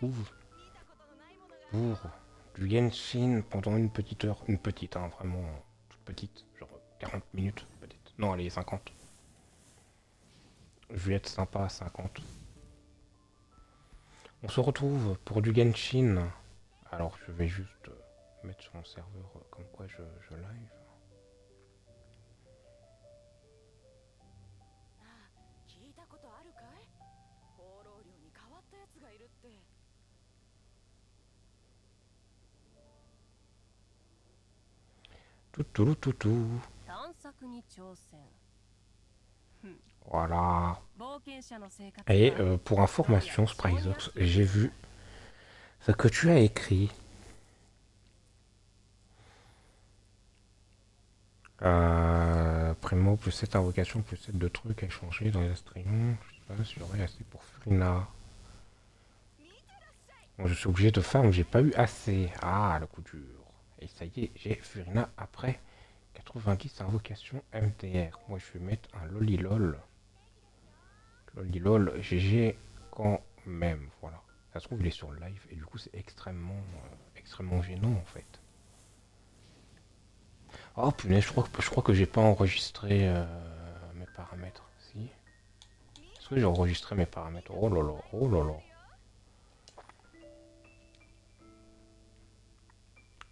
retrouve pour du Genshin pendant une petite heure. Une petite, hein, vraiment toute petite. Genre 40 minutes peut-être. Non, allez, 50. Je vais être sympa à 50. On se retrouve pour du Genshin. Alors, je vais juste mettre sur mon serveur comme quoi je live. 聞いたことあるかい？放浪寮に変わったやつがいるって。Tout, tout, tout, tout. 探索に挑戦。Voilà. 冒険者の生活は Et pour information, Sprizox, j'ai vu ce que tu as écrit. Primo, plus 7 invocations, plus 7 de trucs à échanger dans les astrions. Je sais pas si j'aurai assez pour Furina. Bon, je suis obligé de farm, j'ai pas eu assez. Ah, le coup dur. Et ça y est, j'ai Furina après 90 invocations MTR. Moi, je vais mettre un Lolilol. Lolilol, GG quand même, voilà. Ça se trouve, il est sur le live, et du coup, c'est extrêmement gênant, en fait. Oh, punaise, je crois que j'ai pas enregistré mes paramètres. Si. Est-ce que j'ai enregistré mes paramètres? Oh là là, oh là là.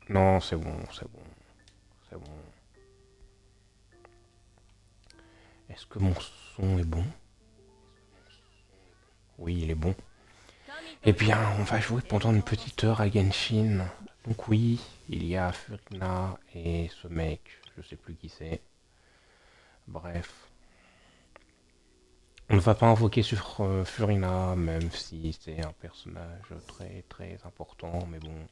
Non, c'est bon, c'est bon, c'est bon. Est-ce que mon son est bon? Oui, il est bon. Eh bien, on va jouer pendant une petite heure à Genshin. Donc oui, il y a Furina et ce mec, je sais plus qui c'est. Bref. On ne va pas invoquer sur Furina, même si c'est un personnage très très important, mais bon.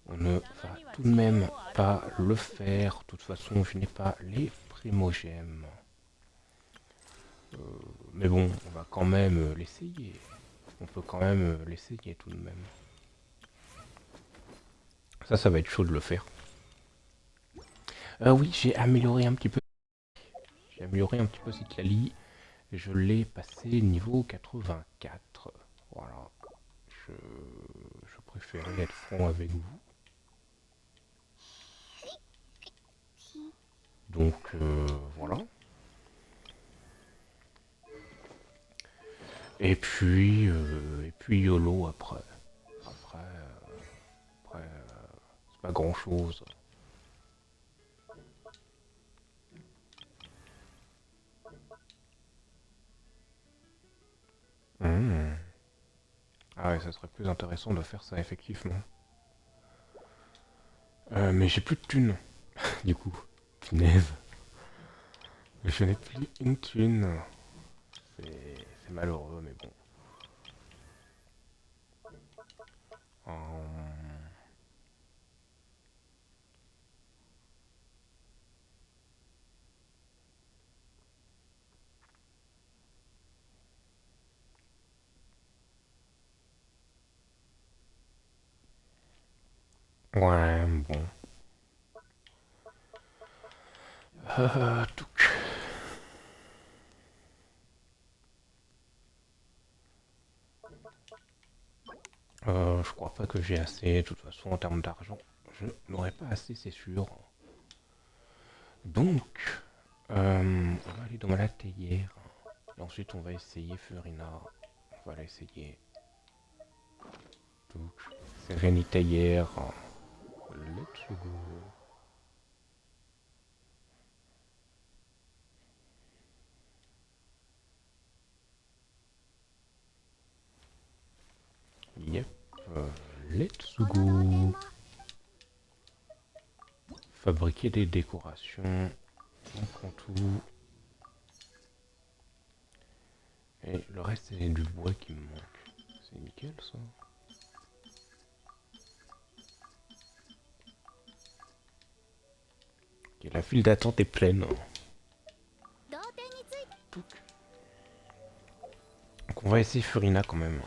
On ne va tout de même pas le faire. De toute façon, je n'ai pas les primogèmes. Mais bon, on va quand même l'essayer. On peut quand même l'essayer tout de même. Ça va être chaud de le faire. Oui, j'ai amélioré un petit peu. J'ai amélioré un petit peu cette Kali. Je l'ai passé niveau 84. Voilà. Je préférais être franc avec vous. Donc voilà. Et puis YOLO après. Après, c'est pas grand chose. Ah ouais, ça serait plus intéressant de faire ça effectivement. Mais j'ai plus de thunes, du coup. Punaise. Je n'ai plus une thune. C'est malheureux, mais bon. Ouais, bon. Touc. Je crois pas que j'ai assez. De toute façon, en termes d'argent, je n'aurai pas assez, c'est sûr. Donc, on va aller dans la théière. Et ensuite, on va essayer Furina. On va l'essayer. Donc, Sérénité hier. Let's go. Yep. Let's go. Fabriquer des décorations. On prend tout. Et le reste, c'est du bois qui me manque. C'est nickel, ça. Ok, la file d'attente est pleine. Donc on va essayer Furina quand même.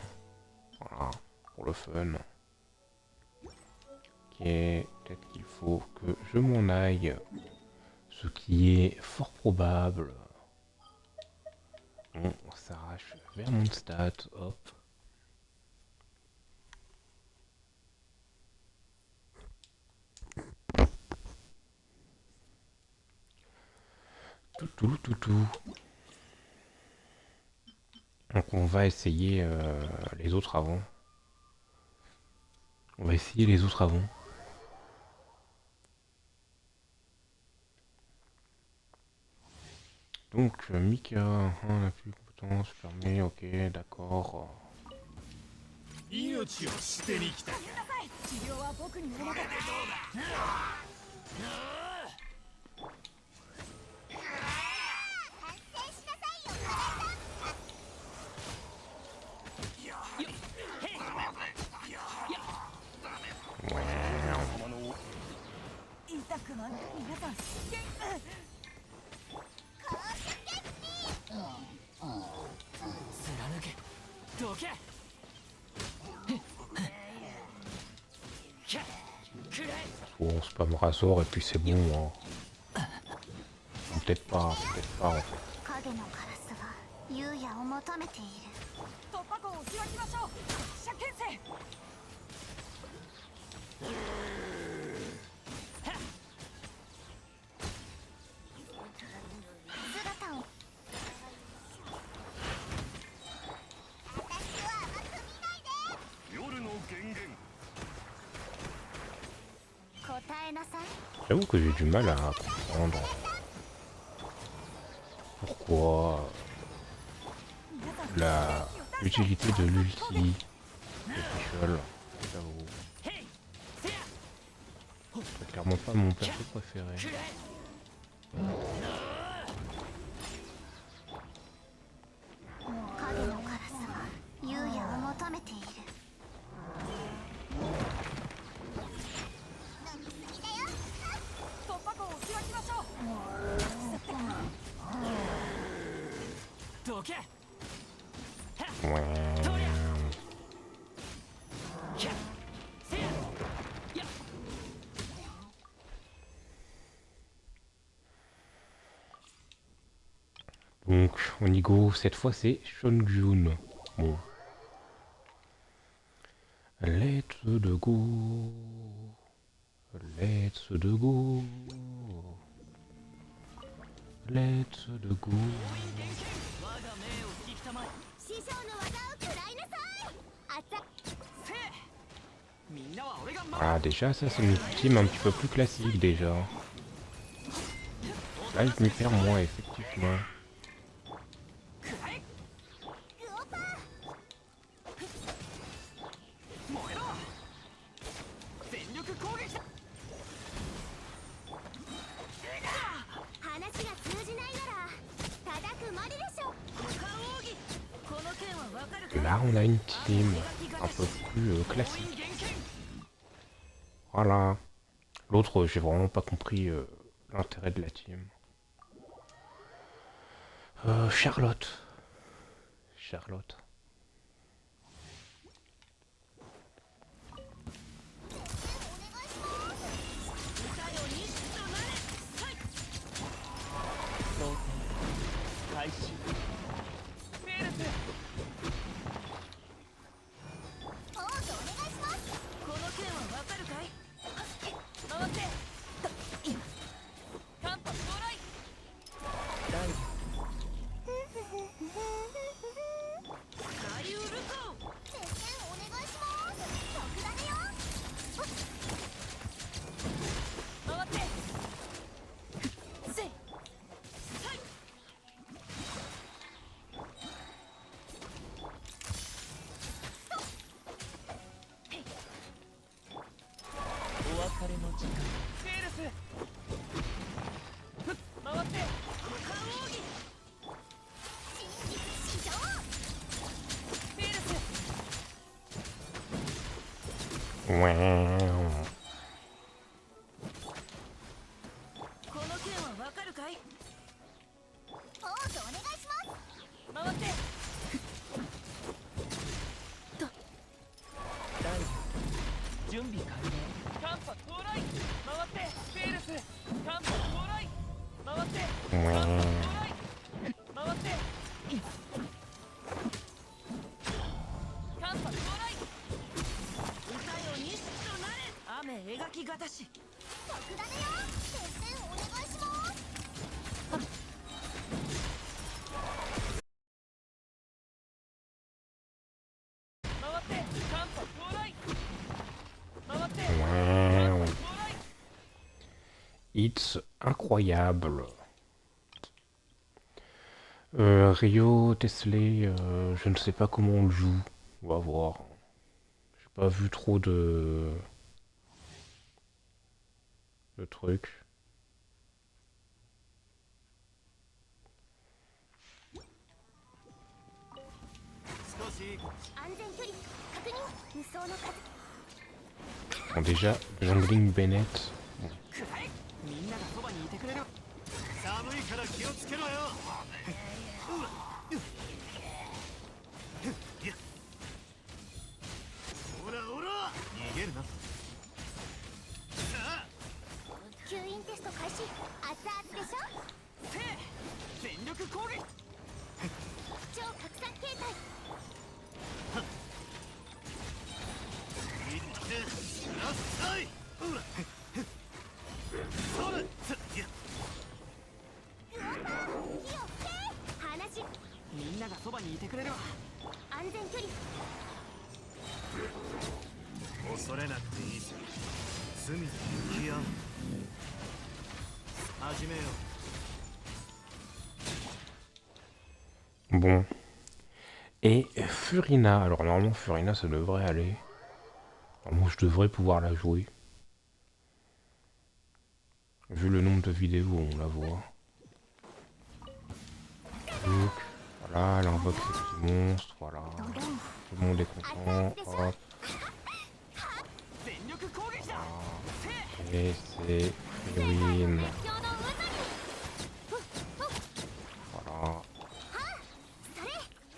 Voilà, pour le fun. Ok, peut-être qu'il faut que je m'en aille. Ce qui est fort probable. Bon, on s'arrache vers mon stat, hop. tout. Donc on va essayer les autres avant. On va essayer les autres avant. Donc Mika, on a plus de compétences fermées, ok, d'accord. 命を捨てに来たか。治療は僕にお任せ。痛くない皆さん貫け。どけ。Bon, on spammera sort et puis c'est bon. Hein. Peut-être pas en fait. 影のカラスが優也を求めている。突破口を開きましょう。飛車牽制。姿を。夜の源源。答えなさい。 J'avoue que j'ai du mal à comprendre pourquoi l'utilité de l'ulti de Fischl. J'avoue. C'est clairement pas mon perso préféré. 影のカラスが優也を求めている。突破口を開きましょう。どけ。 Ouais. Donc, on y go. Cette fois, c'est Shongyun. Bon. Let's de go. Let's de go. Let's de go. 我が命を聞きたまえ。師匠の技を食らいなさい。あざ。せえ。みんなは俺が守る。 Ah, déjà, ça, c'est une team un petit peu plus classique, déjà. Là, je m'y perds moins, effectivement. 燃えろ。全力攻撃だ。話が通じないなら叩くまででしょ。この件はわかるか。 Là, on a une team un peu plus classique. Voilà. L'autre, j'ai vraiment pas compris l'intérêt de la team. Charlotte. Charlotte. 開始。メールス。ポーズお願いします。この件はわかるかい。回ってカンパ到来。大ウルト。接戦お願いします。特ダネよ。回ってせい。お別れの時間。セールス。回って真実至上。フィールス。 Ouais. この件はわかるかい。ポーズお願いします。回って準備完了。カンパ到来。回ってフィールス。カンパ到来。回って Ouais. 回ってカンパ到来。歌よ錦となれ。雨描きがたし。特ダネよ。接戦お願いします。It's incroyable. Rio Tesley, je ne sais pas comment on le joue. On va voir. J'ai pas vu trop de trucs. 少しいいか。安全距離確認。輸送の数 Bon, déjà, Jungling Bennett. くらえ。みんながそばにいてくれる。寒いから気をつけろよ。ほらほら。逃げるな。さあ。吸引テスト開始。熱々でしょ。せい。全力攻撃。超拡散形態。いってらっしゃい。ほら。それ。いや。火をつけ。話。みんながそばにいてくれるわ。安全距離。恐れなくていい。罪と向き合う。始めよう。 Bon. Et Furina. Alors normalement Furina ça devrait aller. Moi je devrais pouvoir la jouer. Vu le nombre de vidéos où on la voit. Donc, voilà, elle invoque ses petits monstres, voilà. Tout le monde est content. Hop. 全力攻撃だ。 Et c'est Win. 熱狂の渦に。Voilà. それ。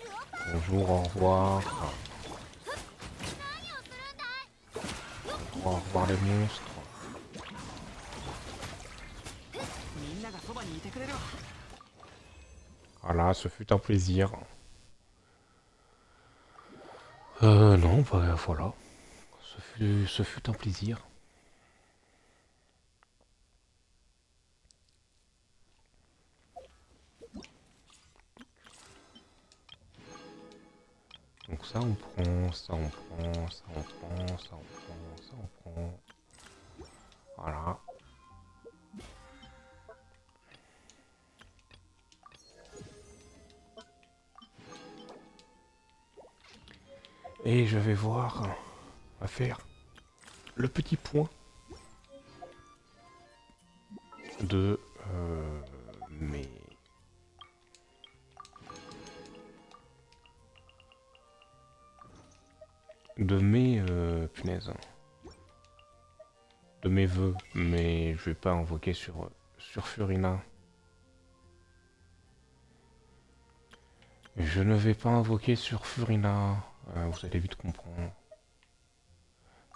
ルオパ。 Bonjour, au revoir. 何をするんだい。 Au revoir les monstres. みんながそばにいてくれるわ。 Voilà, ce fut un plaisir. Non, bah voilà. Ce fut un plaisir. Donc ça on prend, ça on prend, ça on prend, ça on prend, ça on prend. Voilà. Et je vais voir, on va faire le petit point de mes punaise, de mes vœux, mais je vais pas invoquer sur Furina. Je ne vais pas invoquer sur Furina. Vous allez vite comprendre.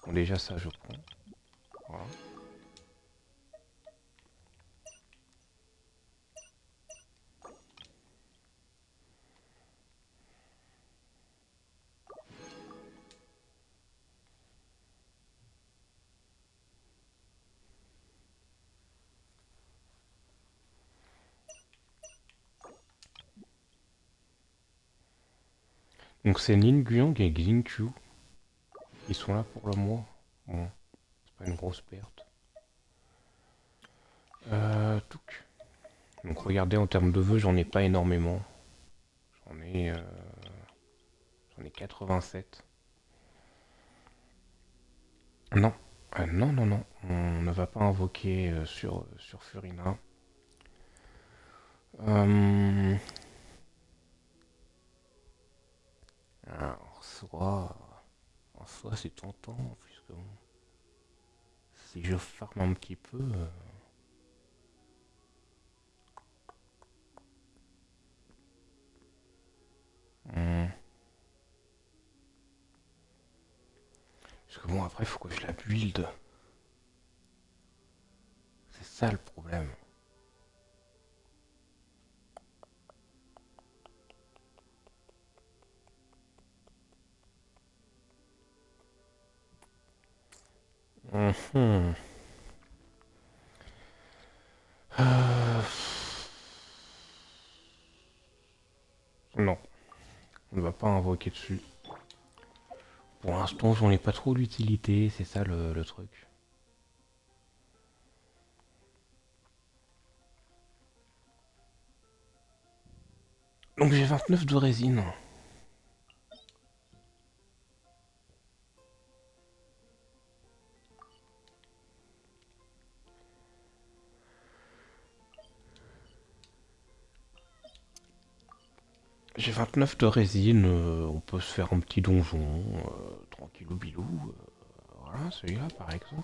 Bon, déjà ça je prends. Voilà. Donc c'est Ningguang et Xingqiu qui sont là pour le mois. Bon, c'est pas une grosse perte. Touc. Donc regardez, en termes de vœux, j'en ai pas énormément. J'en ai 87. Non, non, non, non. On ne va pas invoquer sur Furina. Alors, en soi c'est tentant, puisque bon, si je farme un petit peu... Parce que bon, après, il faut que je la build. C'est ça le problème. Mhm. Non, on ne va pas invoquer dessus. Pour l'instant, j'en ai pas trop d'utilité, c'est ça le truc. j'ai 29 de résine. J'ai 29 de résine, on peut se faire un petit donjon, tranquillou bilou. Voilà, celui-là par exemple.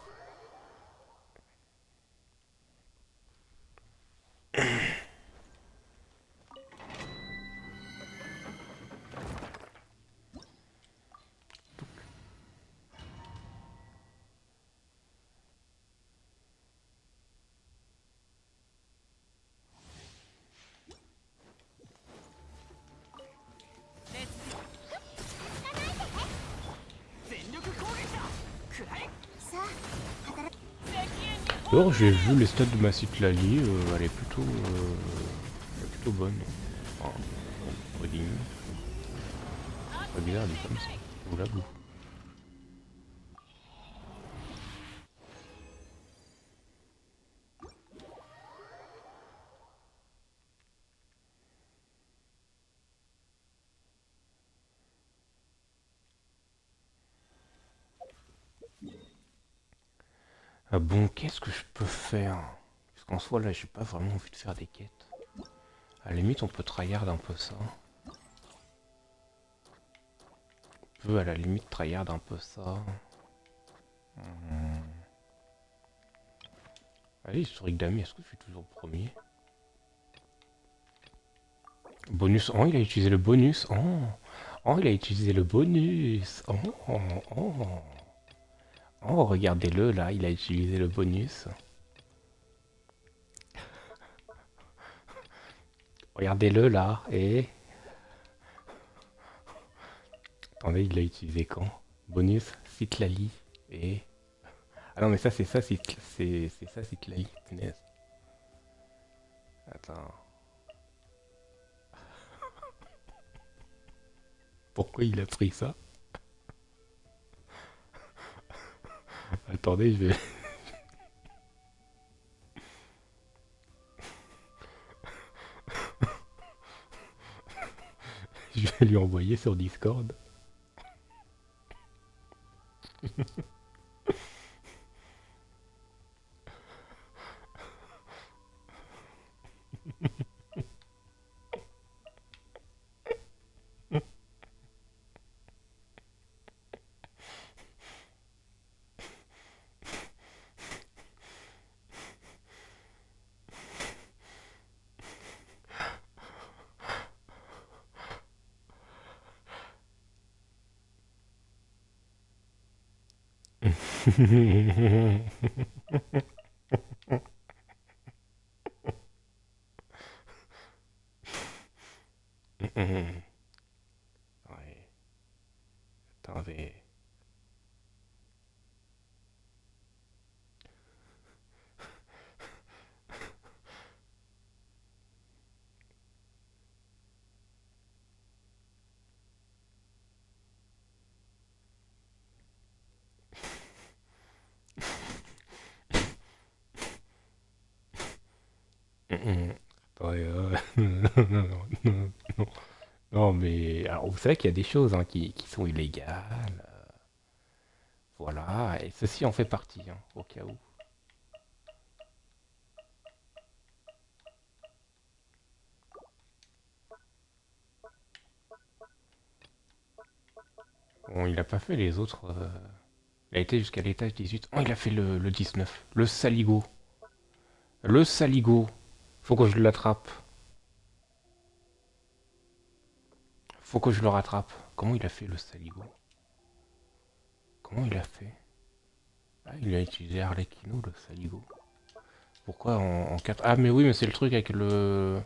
Alors j'ai vu les stats de ma Citlali, elle est plutôt bonne. Enfin, entre guillemets. C'est pas bizarre dit comme ça, je vous l'avoue. Ah bon, qu'est-ce que je peux faire? Parce qu'en soi là j'ai pas vraiment envie de faire des quêtes. À la limite on peut tryhard un peu ça. On peut à la limite tryhard un peu ça. Allez, historique d'amis, est-ce que je suis toujours premier? Bonus. Oh, il a utilisé le bonus. Oh, il a utilisé le bonus. Oh, regardez-le là, il a utilisé le bonus. Regardez-le là, et... Attendez, il l'a utilisé quand? Bonus, Citlali, et... Ah non, mais ça, c'est ça, c'est ça, Citlali, punaise. Attends. Pourquoi il a pris ça? Attendez, je vais... je vais lui envoyer sur Discord. Ouais. Attendez. Attendez, non, non, mais alors vous savez qu'il y a des choses hein, qui sont illégales. Voilà, et ceci en fait partie, hein, au cas où. Bon, il a pas fait les autres. Il a été jusqu'à l'étage 18. Oh, il a fait le 19. Le saligo. Le saligo. Faut que je l'attrape. Faut que je le rattrape. Comment il a fait le saligo? Comment il a fait? Ah, il a utilisé Arlecchino, le saligo. Pourquoi en 4... Ah, mais oui, mais c'est le truc avec le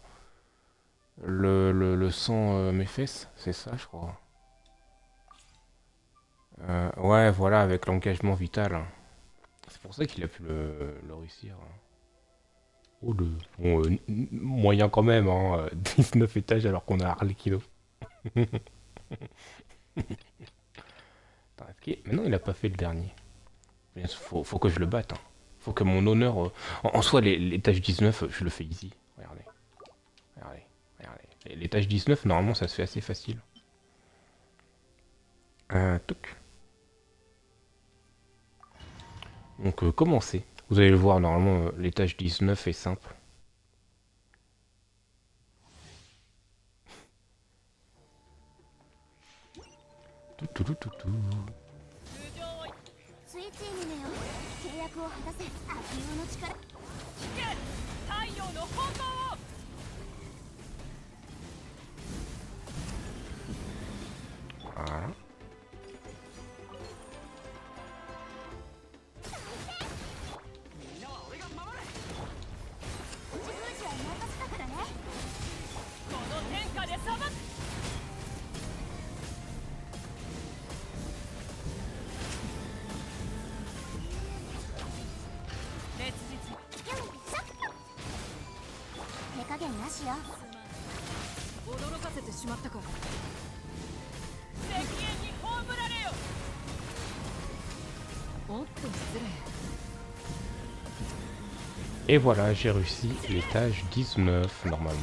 sang mes fesses. C'est ça, je crois. Ouais, voilà, avec l'engagement vital. Hein. C'est pour ça qu'il a pu le réussir. Hein. Oh, bon, moyen quand même, hein. 19 étages alors qu'on a Arlecchino. Attends, maintenant, il a pas fait le dernier. Faut que je le batte. Hein. Faut que mon honneur... En soi, l'étage 19, je le fais easy. Regardez. Regardez. Regardez. l'étage 19, normalement, ça se fait assez facile. Toc. Donc, commencez. Vous allez le voir, normalement, l'étage 19 est simple. Tout, tout, tout, tout, tout. 通常をスイッチーニメよ契約を果たせ悪友の力聞け太陽の炎を Voilà. プチ封じは任せたからねこの天下で裁く 烈日よいしょ手加減なしよ驚かせてしまったか石煙に葬られよおっと失礼 Et voilà, j'ai réussi l'étage 19, normalement.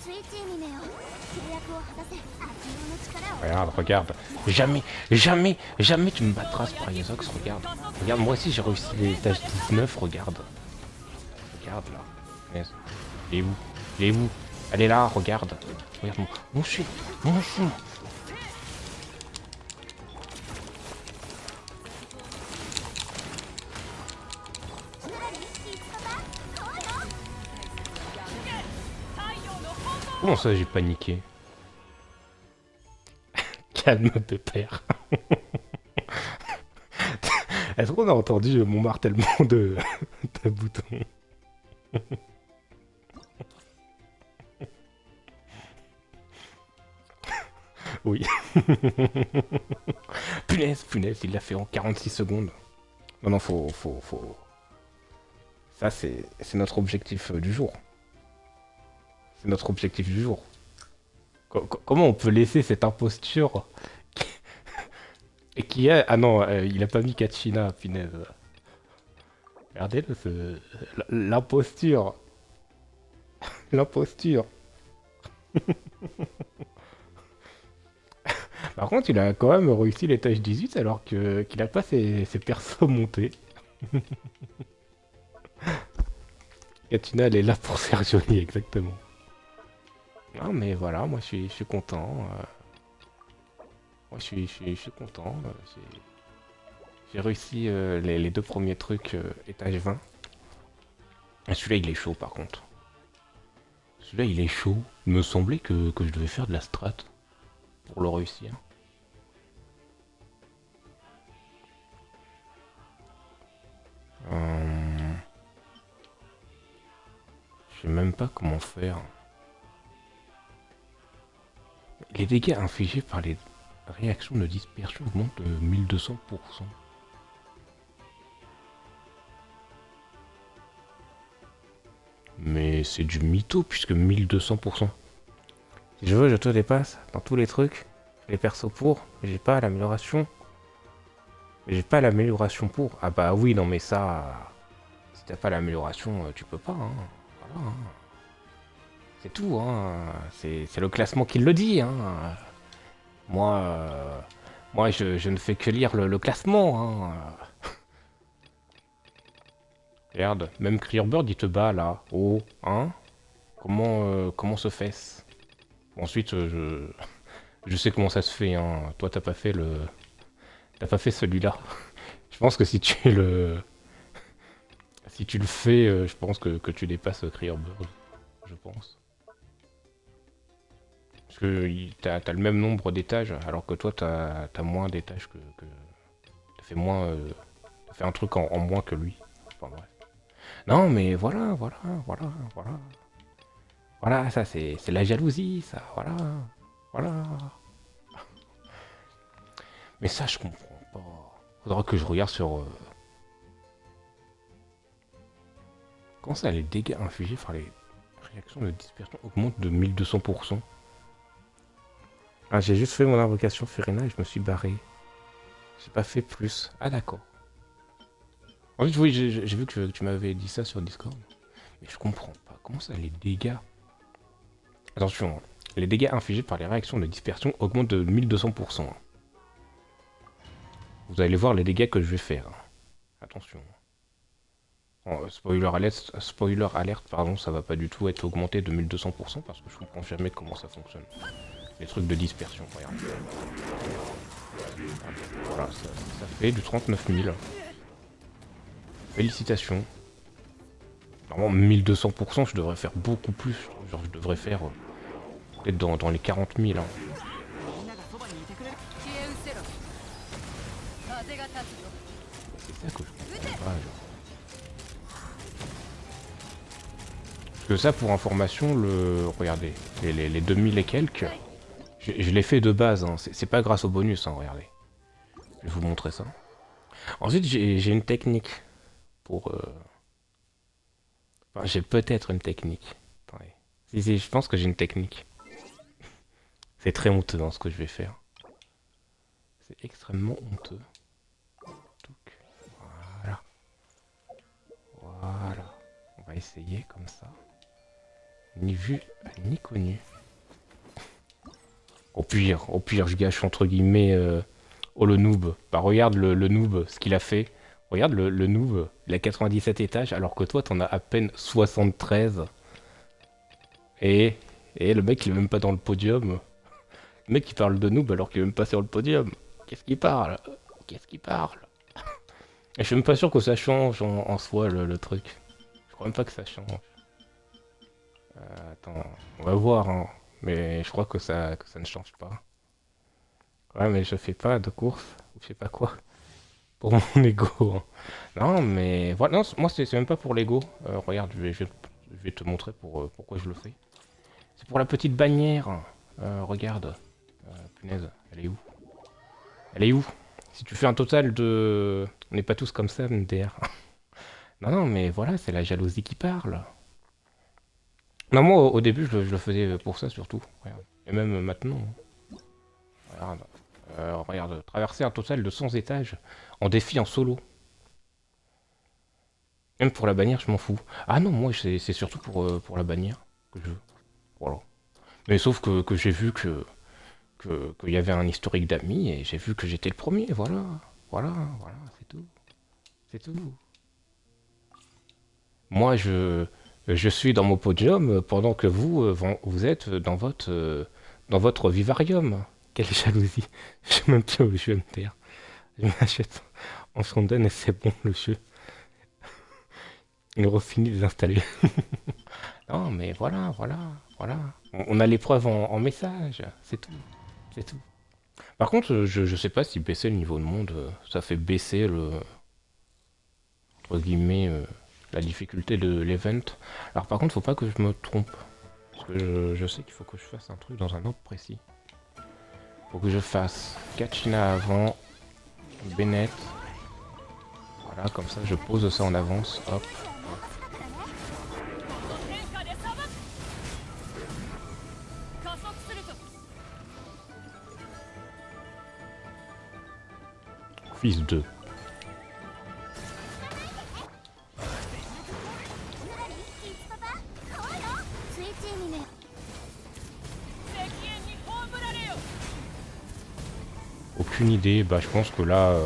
スイッチーニメよ契約を果たせ悪友の力を Regarde, regarde. Jamais, jamais, jamais tu me battras, Spryozox, regarde. Regarde, moi aussi j'ai réussi l'étage 19, regarde. Regarde là. Yes. Il est où? Il est où? Elle est là, regarde. Regarde mon chien, mon chien. Comment ça j'ai paniqué? Calme pépère. Est-ce qu'on a entendu mon martèlement de bouton? Oui. Punaise, punaise, il l'a fait en 46 secondes. Non, non, faut... Ça, c'est notre objectif du jour. C'est notre objectif du jour. Comment on peut laisser cette imposture et qui est... Ah non, il a pas mis Kachina, punaise. Regardez-le, l'imposture. L'imposture. Par contre, il a quand même réussi l'étage 18 alors qu'il a pas ses persos montés. Katina, elle est là pour faire joli, exactement. Non, mais voilà, moi je suis content. Moi je suis content. J'ai réussi les deux premiers trucs étage 20. Ah, celui-là, il est chaud par contre. Celui-là, il est chaud. Il me semblait que je devais faire de la strat pour le réussir. Je sais même pas comment faire. Les dégâts infligés par les réactions de dispersion augmentent de 1200%. Mais c'est du mytho puisque 1200%. Si je veux, je te dépasse dans tous les trucs. Les persos pour, mais j'ai pas l'amélioration. J'ai pas l'amélioration pour. Ah bah oui, non mais ça... Si t'as pas l'amélioration, tu peux pas. Hein. Voilà. Hein. C'est tout. Hein. C'est le classement qui le dit. Hein. Moi je ne fais que lire le classement. Hein. Regarde, même Clearbird il te bat là. Oh, hein. Comment se fait-ce? Ensuite, je sais comment ça se fait. Hein. Toi, t'as pas fait celui-là. Je pense que si tu le fais, je pense que tu dépasses Clearbird. Je pense. Parce que t'as le même nombre d'étages, alors que toi, t'as moins d'étages que... T'as fait moins... T'as fait un truc en moins que lui. Enfin bref. Non, mais voilà. Voilà, ça c'est la jalousie, ça, voilà. Mais ça, je comprends pas. Faudra que je regarde sur... Comment ça, les dégâts infligés par les réactions de dispersion augmentent de 1200%? Ah, j'ai juste fait mon invocation Furina et je me suis barré. J'ai pas fait plus. Ah, d'accord. En fait, oui, j'ai vu que tu m'avais dit ça sur Discord. Mais je comprends pas. Comment ça, les dégâts Attention, les dégâts infligés par les réactions de dispersion augmentent de 1200%. Vous allez voir les dégâts que je vais faire. Attention. Spoiler alerte, pardon, ça va pas du tout être augmenté de 1200% parce que je comprends jamais comment ça fonctionne. Les trucs de dispersion, regarde. Voilà, ça fait du 39 000. Félicitations. Normalement, 1200%, je devrais faire beaucoup plus. Genre, je devrais faire peut-être dans les 40 000. Hein. 消え失せろ風が立つぞ C'est ça que je comprends pas, genre. Parce que ça, pour information, regardez, les 2000 et quelques, je l'ai fait de base, hein. C'est pas grâce au bonus, hein, regardez. Je vais vous montrer ça. Ensuite, j'ai une technique pour... Enfin, j'ai peut-être une technique. Attendez. Si, je pense que j'ai une technique. C'est très honteux, hein, ce que je vais faire. C'est extrêmement honteux. Voilà. Voilà. On va essayer comme ça. Ni vu, ni connu. Au pire, je gâche entre guillemets le noob. Bah regarde le noob, ce qu'il a fait. Regarde le noob, il a 97 étages alors que toi t'en as à peine 73. Et le mec il est même pas dans le podium. Le mec il parle de noob alors qu'il est même pas sur le podium. Qu'est-ce qu'il parle? Qu'est-ce qu'il parle? Et je suis même pas sûr que ça change en soi le truc. Je crois même pas que ça change. Attends, on va voir, hein. Mais je crois que ça ne change pas. Ouais, mais je fais pas de course, ou je sais pas quoi, pour mon ego. Hein. Non, mais voilà, non, moi c'est même pas pour l'ego. Regarde, je vais te montrer pourquoi je le fais. C'est pour la petite bannière. Regarde, punaise, elle est où? Elle est où? Si tu fais un total de... On n'est pas tous comme ça, MDR. Non, mais voilà, c'est la jalousie qui parle. Non, moi, au début, je le faisais pour ça, surtout. Regarde. Et même maintenant. Regarde. Regarde, traverser un total de 100 étages en défi en solo. Même pour la bannière, je m'en fous. Ah non, moi, c'est surtout pour la bannière que je veux. Voilà. Mais sauf que j'ai vu qu'il y avait un historique d'amis et j'ai vu que j'étais le premier. Voilà, c'est tout. C'est tout. Moi, je suis dans mon podium pendant que vous êtes dans votre vivarium. Quelle jalousie. Je sais même pas où je vais me taire. Je m'achète en Shonden et c'est bon le jeu. Il aura fini de les installer. Non mais voilà. On a l'épreuve en message, c'est tout. C'est tout. Par contre, je sais pas si baisser le niveau de monde, ça fait baisser entre guillemets, la difficulté de l'event. Alors par contre, faut pas que je me trompe. Parce que je sais qu'il faut que je fasse un truc dans un ordre précis. Faut que je fasse Kachina avant, Bennett. Voilà, comme ça je pose ça en avance, hop. 変化でさばく加速すると Fils 2. パパ怖いよスイッチにね赤煙に葬られよ Aucune idée, bah je pense que là,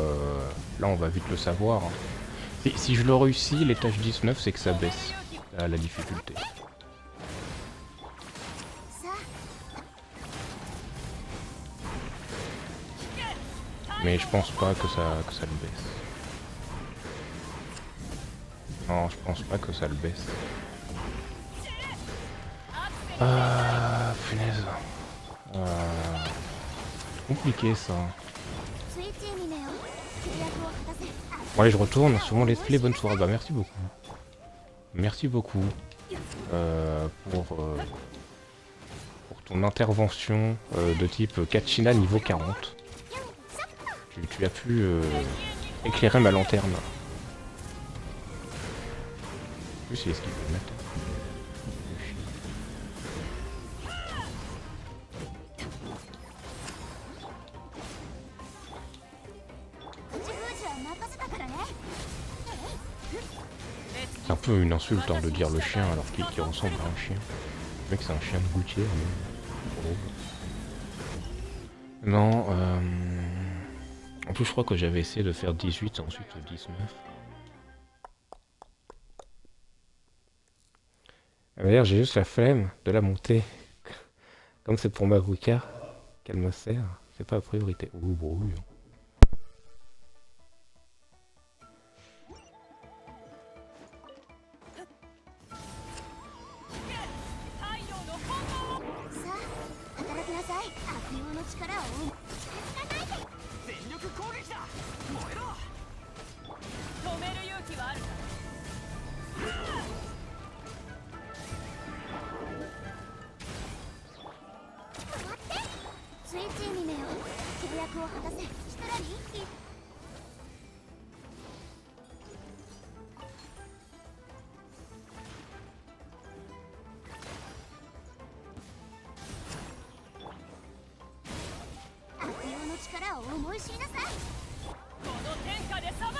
là on va vite le savoir. Hein. Si je le réussis, l'étage 19, c'est que ça baisse la difficulté. さあ Mais je pense pas que ça le baisse. Non, je pense pas que ça le baisse. Ah, punaise. Compliqué ça. スイッチにねよ契約を果たせ Ouais, je retourne sur mon let's play, bonne soirée. Bah merci beaucoup. Merci beaucoup pour ton intervention de type Kachina niveau 40. Tu as pu éclairer ma lanterne. En plus, il est ce qu'il peut mettre. C'est un peu une insulte hein, de dire le chien alors qu'il ressemble à un chien. Le mec c'est un chien de gouttière mais... Oh. Non, en plus je crois que j'avais essayé de faire 18 et ensuite 19. D'ailleurs j'ai juste la flemme de la monter. Comme c'est pour ma Mavuka qu'elle me sert, c'est pas la priorité. Oh bon oui. 太陽の炎さあ働きなさい。悪用の力を近づかないで。全力攻撃だ燃えろ止める勇気はあるか待ってスイッチにめよ契約を果たせ。したらいい。悪用の力を思い知りなさい。この天下で裁く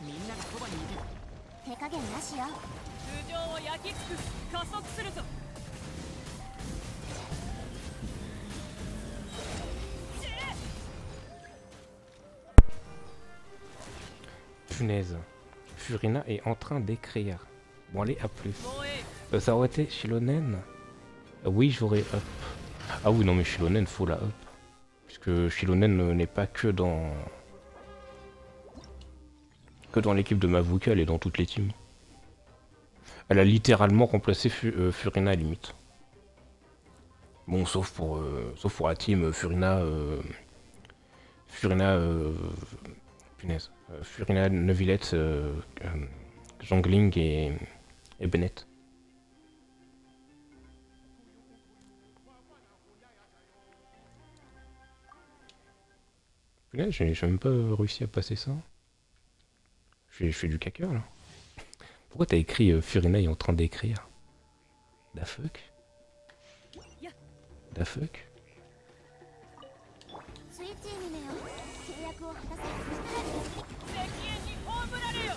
みんながそばにいて手加減なしよ。頭上を焼き尽くす加速するぞ Punaise. Furina est en train d'écrire. Bon allez, à plus. もうえい Ça aurait été Shilonen. Oui, j'aurais up. Ah oui, non mais Shilonen, faut la up. Puisque Shilonen n'est pas que dans... l'équipe de Mavuka, elle est dans toutes les teams. Elle a littéralement remplacé Furina à limite. Bon, sauf pour la team Furina... punaise. Furina, Neuvillette, Jongling et Bennett. Punaise, j'ai même pas réussi à passer ça. Je fais du caca là. Pourquoi t'as écrit Furina est en train d'écrire? Da fuck? Da fuck? スイッチにめよ契約を果たせ。したらいい。赤煙に葬られよ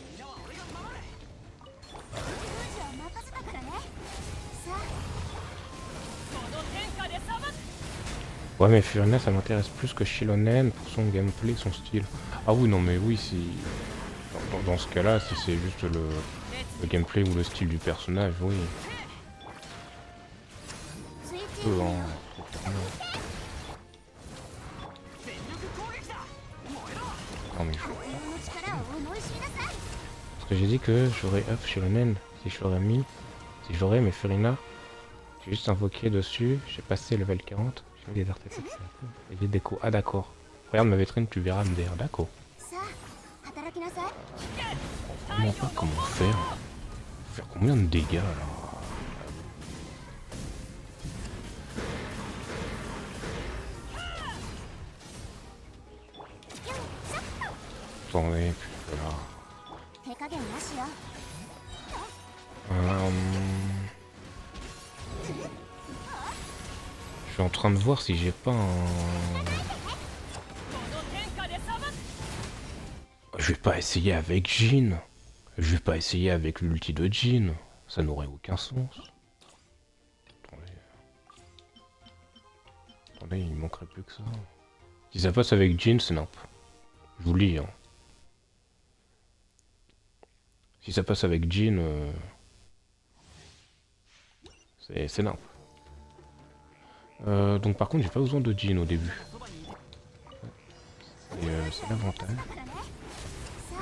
みんなは俺が守れ封じは任せたからね。さあこの天下で裁く Ouais mais Furina ça m'intéresse plus que Shilonen pour son gameplay, son style. Ah oui non mais oui si... Dans ce cas-là, si c'est juste le gameplay ou le style du personnage, oui. スイッチ Peu, にめよ hein. 全力攻撃だ燃えろ Non mais je... 悪用の力を思い知りなさい。 Parce que j'ai dit que j'aurais up Shilonen si je l'aurais mis. Si j'aurais mais Furina, j'ai juste invoqué dessus, j'ai passé level 40, j'ai mis des artefacts, et des décos. Ah d'accord. Regarde ma vitrine, tu verras MDR, d'accord. さあ働きなさい。 Vraiment pas comment faire. Faire combien de dégâts là? Attendez, puis voilà. 手加減なしよ。 Je suis en train de voir si j'ai pas un... この天下で裁く Je vais pas essayer avec Jin. Je vais pas essayer avec l'ulti de Jin. Ça n'aurait aucun sens. Attendez. Attendez, il manquerait plus que ça. Si ça passe avec Jin, c'est nimp. Je vous le dis. Hein. Si ça passe avec Jin, c'est nimp. Donc par contre, j'ai pas besoin de Jin au début. そばにいて C'est l'avantage. からね。さあ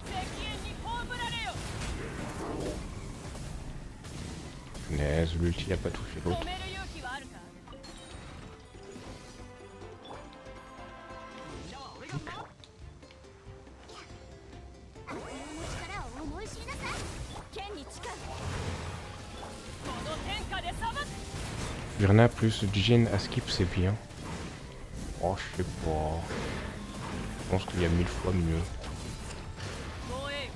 赤煙に葬られよ Punaise, l'ulti a pas touché l'autre. 止める勇気はあるかみんなは俺が守れ悪用の力を思い知りなさい。剣に近い。この天下で裁く Furina plus Jin à skip, c'est bien. Oh, je sais pas. pense qu'il y a 1000 fois mieux. 防衛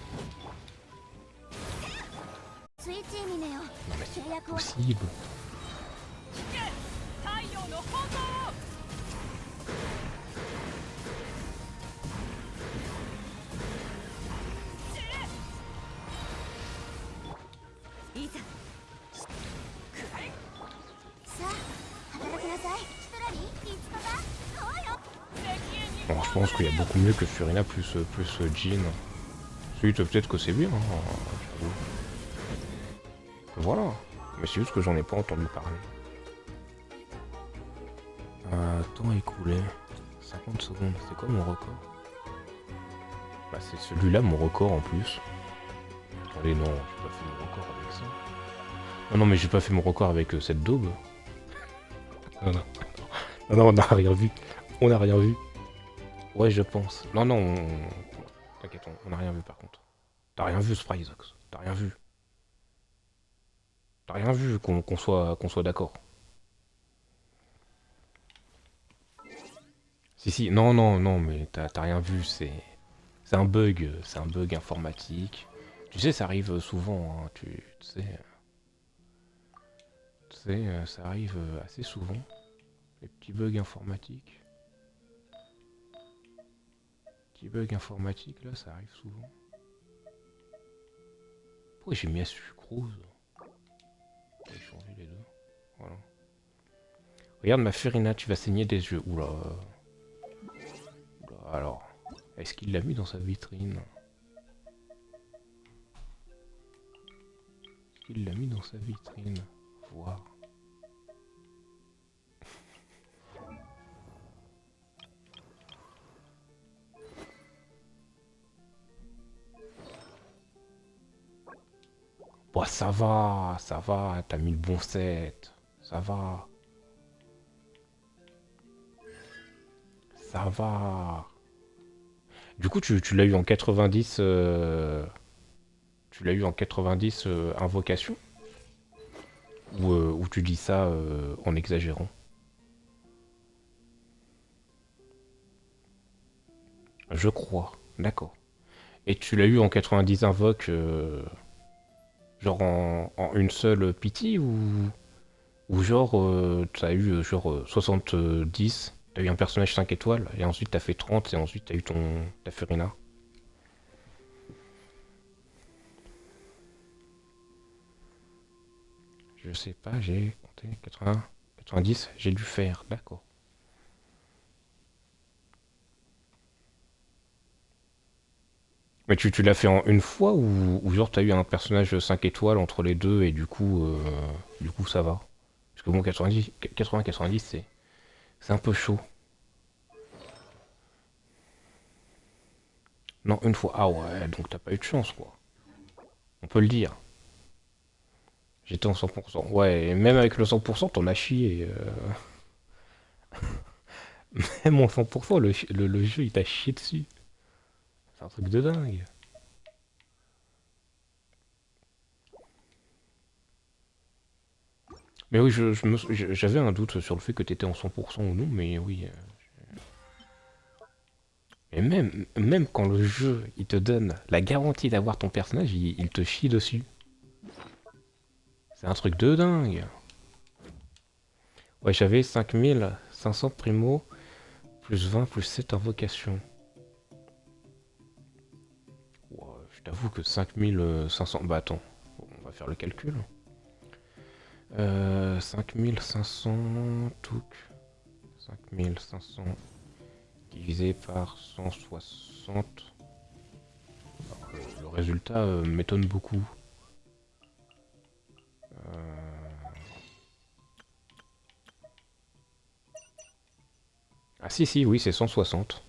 スイッチミネよ Non mais c'est 契約を possible. 引け太陽の炎いざくらえさあ働きなさいヒトラリーいつかだそうよ Bon, je pense qu'il y a beaucoup mieux que Furina plus Jean. Ensuite, peut-être que c'est bien, hein, j'avoue. Voilà. Mais c'est juste que j'en ai pas entendu parler. Temps écoulé. 50 secondes. C'est quoi mon record? Bah c'est celui-là mon record en plus. Attendez, non, j'ai pas fait mon record avec ça. Non, non, mais j'ai pas fait mon record avec cette daube. Non, non. Non, non, on n'a rien vu. On n'a rien vu. Ouais, je pense. Non, non, t'inquiète, on n'a rien vu par contre. T'as rien vu, Spryzox. T'as rien vu. T'as rien vu qu'on soit d'accord. Si, si, non, non, non, mais t'as rien vu, c'est un bug. C'est un bug informatique. Tu sais, ça arrive souvent, hein, tu sais. Tu sais, ça arrive assez souvent. Les petits bugs informatiques. Petit bug informatique, là, ça arrive souvent. Pourquoi j'ai mis à sucrose? J'ai changé les deux. Voilà. Regarde ma Furina, tu vas saigner des yeux. Oula. Oula, alors. Est-ce qu'il l'a mis dans sa vitrine? Est-ce qu'il l'a mis dans sa vitrine? Voir. Bon, ça va, t'as mis le bon set, ça va. Ça va. Du coup, tu l'as eu en 90... Tu l'as eu en 90 invocation? Ou tu dis ça en exagérant? Je crois, d'accord. Et tu l'as eu en 90 invoque... Genre en une seule pity ou genre t'as eu genre 70, t'as eu un personnage 5 étoiles et ensuite t'as fait 30 et ensuite t'as eu ta Furina. Je sais pas, j'ai compté 80, 90, j'ai dû faire, d'accord. Mais tu l'as fait en une fois ou genre t'as eu un personnage 5 étoiles entre les deux et du coup ça va? Parce que bon 80-90 c'est un peu chaud. Non, une fois. Ah ouais, donc t'as pas eu de chance quoi. On peut le dire. J'étais en 100%. Ouais, et même avec le 100%, t'en as chié. Même en 100%, le jeu il t'a chié dessus. C'est un truc de dingue. Mais oui, j'avais un doute sur le fait que t'étais en 100% ou non, mais oui. Et même quand le jeu il te donne la garantie d'avoir ton personnage, il te chie dessus. C'est un truc de dingue. Ouais, j'avais 5500 primo, plus 20, plus 7 invocations. Ouais, je t'avoue que 5500... Bah attends, on va faire le calcul. 5500... Touc. 5500 divisé par 160. Alors, le résultat m'étonne beaucoup. Ah si, oui, c'est 160.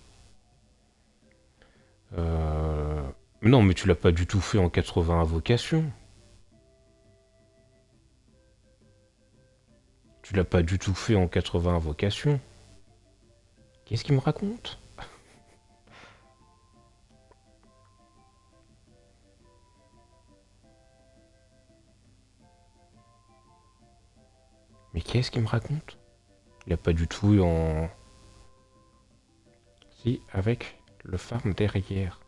Non, mais tu l'as pas du tout fait en 80 invocations. Tu l'as pas du tout fait en 80 invocations. Qu'est-ce qu'il me raconte? Mais qu'est-ce qu'il me raconte? Il a pas du tout eu en... Si, avec le farm derrière.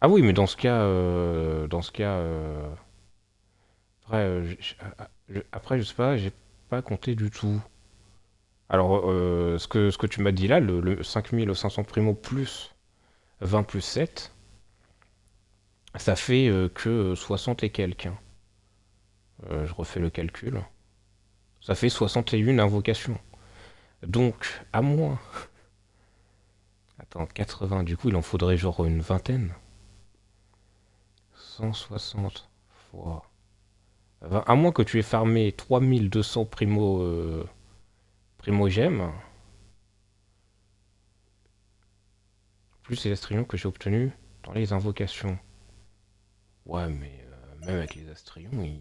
Ah oui, mais dans ce cas... Après, après, je sais pas, j'ai pas compté du tout. Alors, ce que tu m'as dit là, le 5500 primo plus 20 plus 7, ça fait que 60 et quelques, hein. Je refais le calcul. Ça fait 61 invocations. Donc, à moins... Attends, 80, du coup, il en faudrait genre une vingtaine. 160 fois... À moins que tu aies farmé 3200 primo gemmes, plus les astrions que j'ai obtenus dans les invocations. Ouais, mais même avec les astrions, il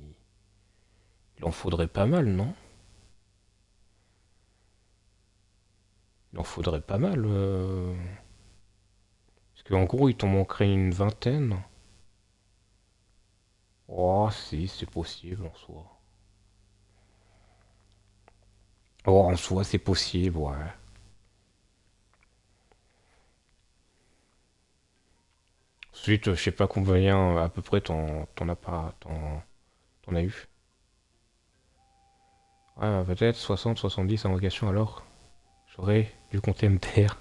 en faudrait pas mal, non? Il en faudrait pas mal. Parce qu'en gros, il t'en manquerait une vingtaine. Oh, si, c'est possible en soi. Oh, en soi, c'est possible, ouais. Ensuite, je sais pas combien à peu près t'en as pas, t'en as eu. Ouais, peut-être 60, 70 invocations alors. J'aurais dû compter MTR.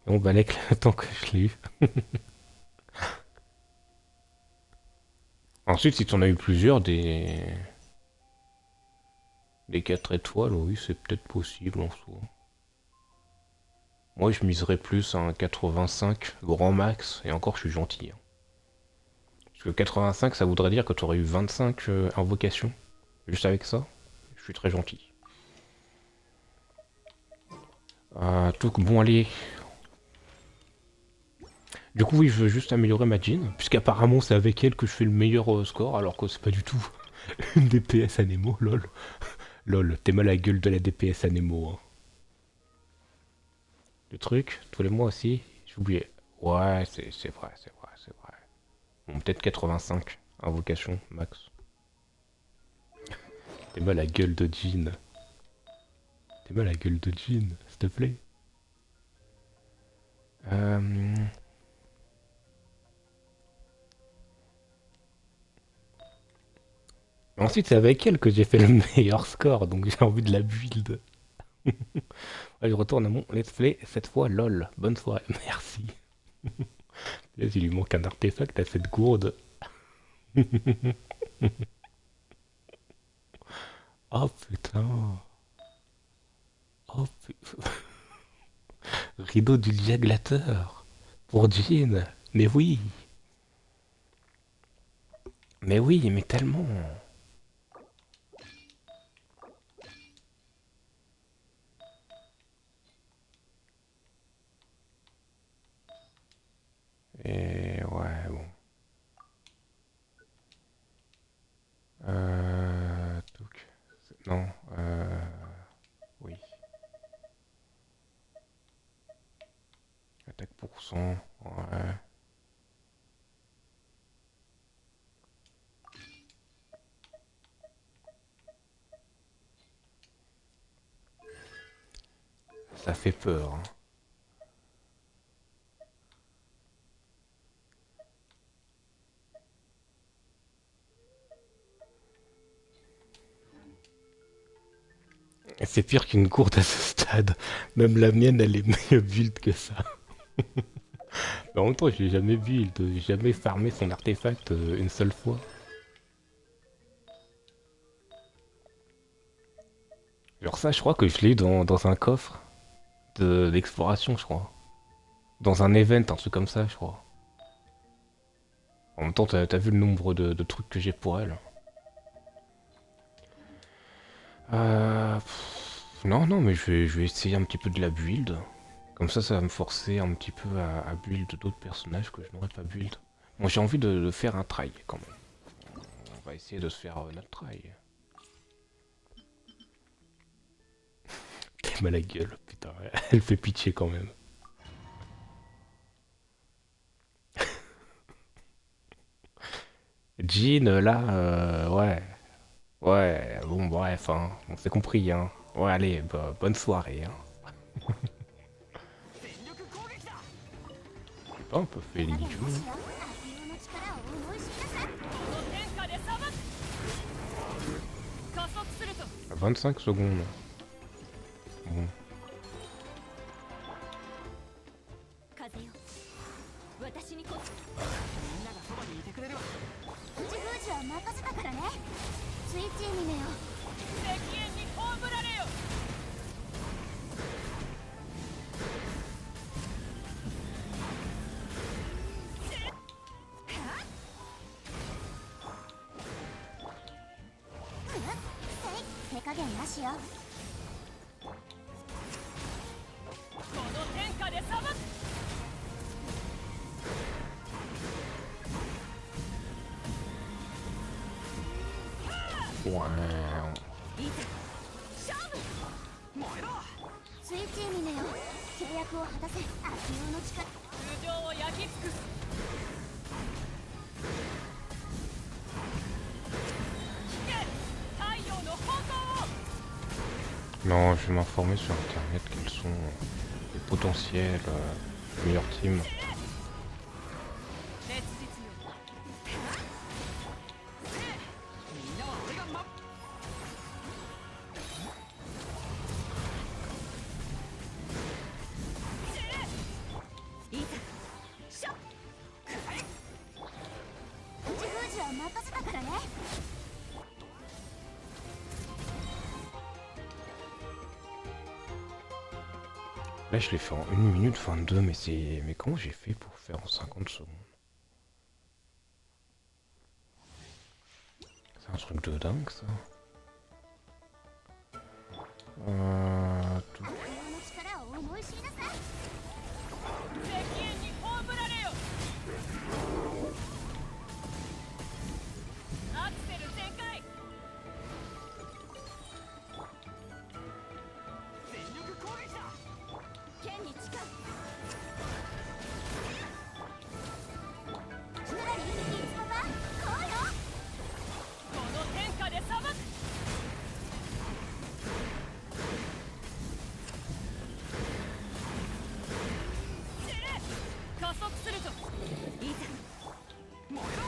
Bon, Balek, le temps que je l'ai eu. Ensuite, si t'en as eu plusieurs, des 4 étoiles, oui, c'est peut-être possible en soi. Moi, je miserais plus un 85 grand max, et encore, je suis gentil, hein. Parce que 85, ça voudrait dire que tu aurais eu 25 invocations. Juste avec ça, je suis très gentil. Tout bon, allez. Du coup, oui, je veux juste améliorer ma Jean, puisqu'apparemment, c'est avec elle que je fais le meilleur score, alors que c'est pas du tout une DPS Anemo, lol. Lol, t'es mal à la gueule de la DPS Anemo, hein. Le truc, tous les mois aussi, j'ai oublié. Ouais, c'est vrai, c'est vrai, c'est vrai. Bon, peut-être 85, invocation, max. T'es mal à la gueule de Jean. T'es mal à la gueule de Jean, s'il te plaît. Ensuite, c'est avec elle que j'ai fait le meilleur score, donc j'ai envie de la build. Ouais, je retourne à mon let's play, cette fois lol. Bonne soirée, merci. Là, il lui manque un artefact à cette gourde. Oh putain. Oh putain. Rideau du diaglateur. Pour Jean. Mais oui. Mais oui, mais tellement. Et ouais, bon. Donc, non, oui. Attaque pour son, ouais. Ça fait peur, hein. C'est pire qu'une courte à ce stade. Même la mienne, elle est mieux build que ça. Mais en même temps, j'ai jamais build, j'ai jamais farmé son artefact une seule fois. Genre ça, je crois que je l'ai dans un coffre d'exploration, je crois. Dans un event, un truc comme ça, je crois. En même temps, t'as vu le nombre de trucs que j'ai pour elle. Non, non, mais je vais essayer un petit peu de la build. Comme ça va me forcer un petit peu à build d'autres personnages que je n'aurais pas build. Bon, j'ai envie de faire un try, quand même. On va essayer de se faire notre try. T'es mal à la gueule, putain. Elle fait pitié quand même. Jean, là, ouais. Ouais, bon, bref, hein. On s'est compris, hein. Ouais, allez, bonne soirée, hein. pas un peu fait 手加減 ridicule. なしよ。悪用の力を思い知りなさい。この天下で裁く。加速すると À 25 secondes. Bon. 風よ、私にこみんながそばにいてくれるわ。口封じは任せたからね。スイッチ姫よ。敵縁に葬られよ。手加減なしよ。この天下で裁く。Wow. いざ勝負。燃えろ。スイッチ姫よ。契約を果たせ。悪用の力。通常を焼き尽くす。聞け太陽の炎を。 Non, je vais m'informer sur internet quels sont les potentiels meilleurs teams. 烈日よ。みんなは俺がいざしょ。口封じは任せたからね。Là, je l'ai fait en 1 minute 22, mais c'est... Mais comment j'ai fait pour faire en 50 secondes? C'est un truc de dingue, ça. Tout... 悪用の力を思い知りなさい。敵縁に葬られよ。アクセル全開。全力攻撃だ。剣に近い。シュナラリー、いつパパ、こうよ。この天下で裁く。加速すると。いざ燃えろ。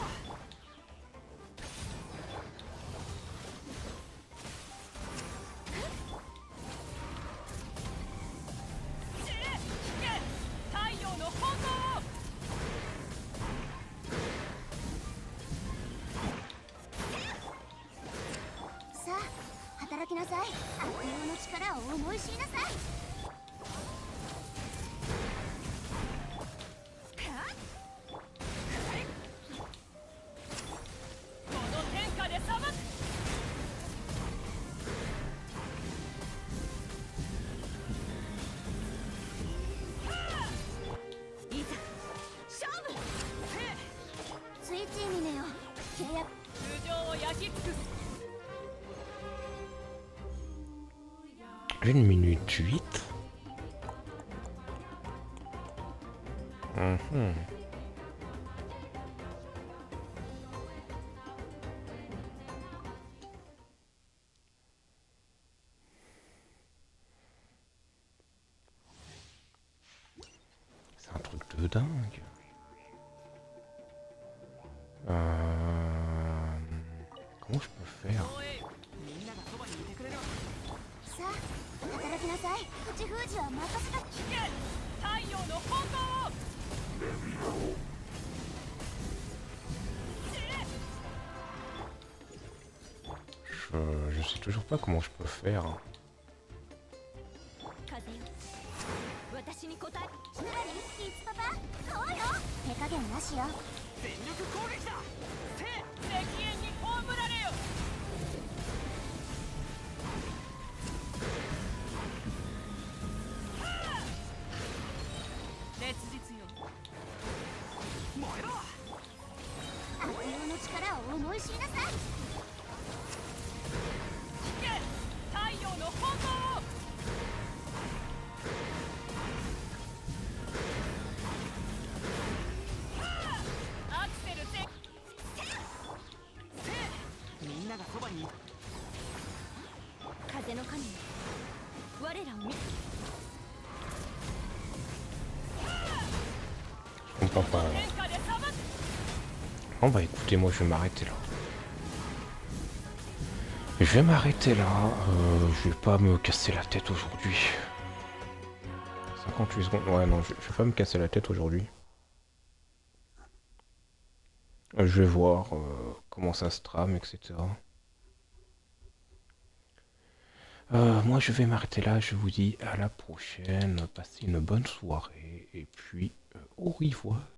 太陽の炎を。さあ、働きなさい。悪用の力を思い知りなさい。この天下で裁く。いざ勝負。スイッチ姫よ。契約。通常を焼き尽くす。 1 minute 8. Mhm. C'est un truc de dingue. Comment je peux faire? 防衛。みんながそばにいてくれるわ。さあ、働きなさい。口封じは任せた。聞け太陽の炎を。 Je sais toujours pas comment je peux faire. 風よ。私に答え。シュナラリー、いつパパ、こうよ。手加減なしよ。全力攻撃だ。敵縁に葬られよ。烈日よ。燃えろ。悪用の力を思い知りなさい。聞け太陽の炎を。アクセル全。みんながそばにいて。風の神よ。我らを見。Je Bon, bah, bon, bah écoutez, moi je vais m'arrêter là. Je vais m'arrêter là. Je vais pas me casser la tête aujourd'hui. 58 secondes. Ouais, non, je vais pas me casser la tête aujourd'hui. Je vais voir comment ça se trame, etc. Moi, je vais m'arrêter là. Je vous dis à la prochaine. Passez une bonne soirée. Et puis, au revoir.